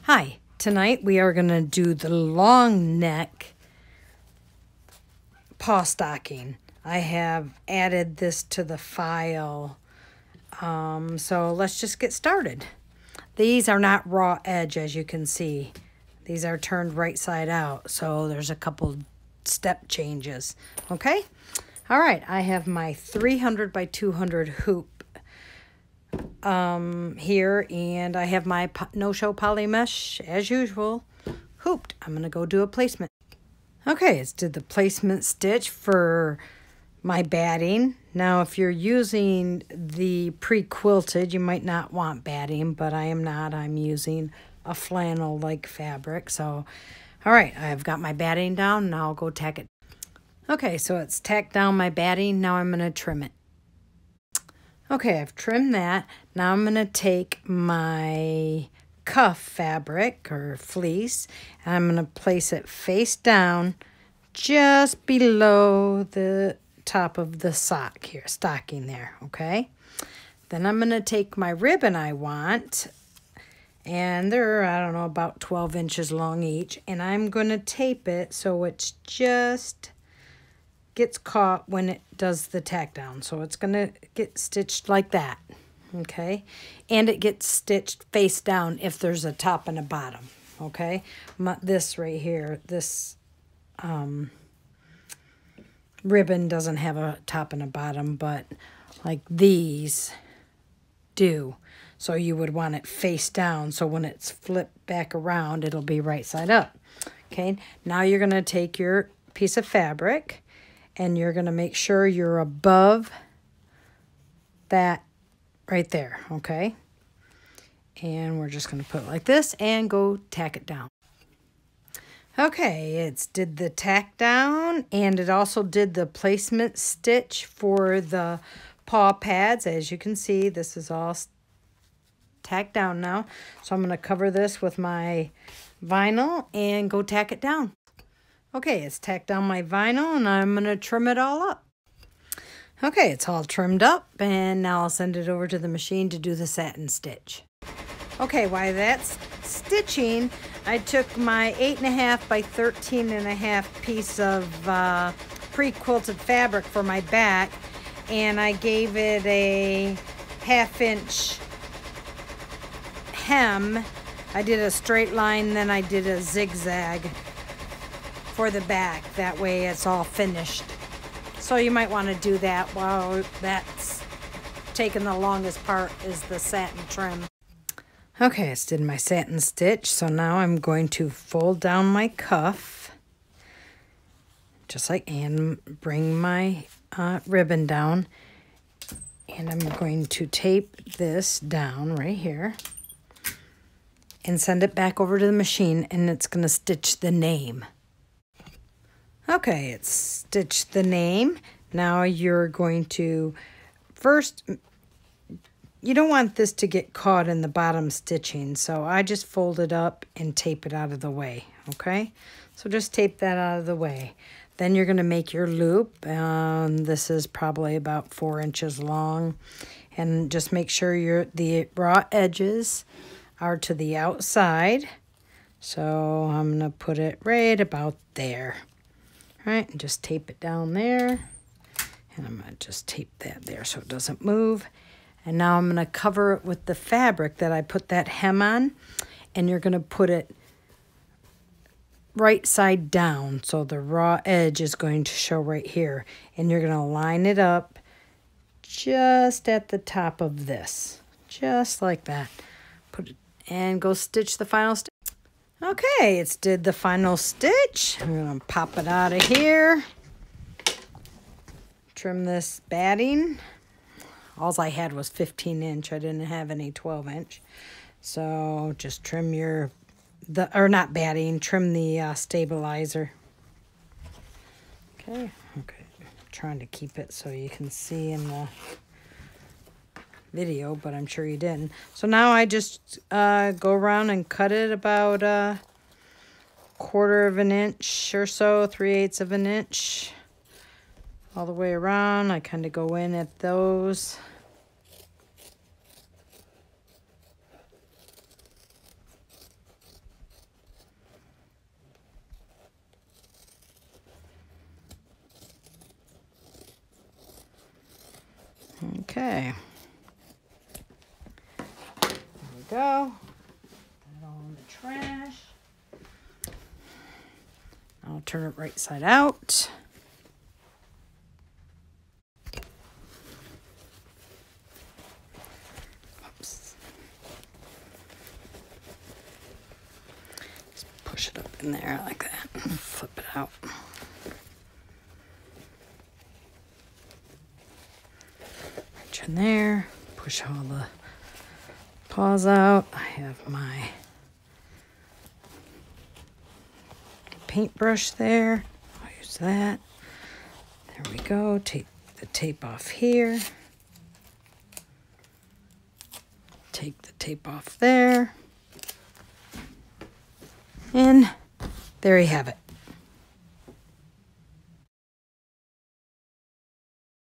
Hi, tonight we are going to do the long neck paw stocking. I have added this to the file, so let's just get started. These are not raw edge, as you can see. These are turned right side out, so there's a couple step changes, okay? All right, I have my 300 by 200 hoop here, and I have my no-show poly mesh as usual hooped. I'm gonna go do a placement. Okay, it's did the placement stitch for my batting. Now if you're using the pre-quilted, you might not want batting, but I am not. I'm using a flannel like fabric. So all right, I've got my batting down. Now I'll go tack it. Okay, so it's tacked down my batting. Now I'm gonna trim it. Okay, I've trimmed that. Now I'm going to take my cuff fabric or fleece, and I'm going to place it face down just below the top of the sock here, stocking there, okay? Then I'm going to take my ribbon I want, and they're, I don't know, about 12 inches long each, and I'm going to tape it so it's just gets caught when it does the tack down. So it's going to get stitched like that, okay? And it gets stitched face down if there's a top and a bottom, okay? This right here, this ribbon doesn't have a top and a bottom, but like these do. So you would want it face down, so when it's flipped back around, it'll be right side up, okay? Now you're going to take your piece of fabric, and you're going to make sure you're above that right there, okay? And we're just going to put it like this and go tack it down. Okay, it's did the tack down, and it also did the placement stitch for the paw pads. As you can see, this is all tacked down now. So I'm going to cover this with my vinyl and go tack it down. Okay, it's tacked down my vinyl, and I'm going to trim it all up. Okay, it's all trimmed up, and now I'll send it over to the machine to do the satin stitch. Okay, while that's stitching, I took my 8.5 by 13.5 piece of pre-quilted fabric for my back, and I gave it a 1/2 inch hem. I did a straight line, then I did a zigzag for the back. That way it's all finished. So you might want to do that while that's taking the longest part is the satin trim. Okay, I did my satin stitch, so now I'm going to fold down my cuff just like, and bring my ribbon down, and I'm going to tape this down right here and send it back over to the machine, and it's going to stitch the name. Okay, it's stitched the name. Now you're going to, first, you don't want this to get caught in the bottom stitching, so I just fold it up and tape it out of the way, okay? So just tape that out of the way. Then you're going to make your loop. This is probably about 4 inches long, and just make sure the raw edges are to the outside. So I'm going to put it right about there. All right, and just tape it down there. And I'm going to just tape that there so it doesn't move. And now I'm going to cover it with the fabric that I put that hem on. And you're going to put it right side down. So the raw edge is going to show right here. And you're going to line it up just at the top of this. Just like that. Put it and go stitch the final stitch. Okay, it's did the final stitch. I'm going to pop it out of here. Trim this batting. All I had was 15 inch. I didn't have any 12 inch. So just trim or not batting, trim the stabilizer. Okay, I'm trying to keep it so you can see in the video, but I'm sure you didn't. So now I just go around and cut it about 1/4 of an inch or so, 3/8 of an inch, all the way around. I kind of go in at those. Okay. There we go. Put it all in the trash. I'll turn it right side out. Oops. Just push it up in there like that. Flip it out. Reach in there. Push all the paws out. I have my paintbrush there. I'll use that. There we go. Take the tape off here. Take the tape off there. And there you have it.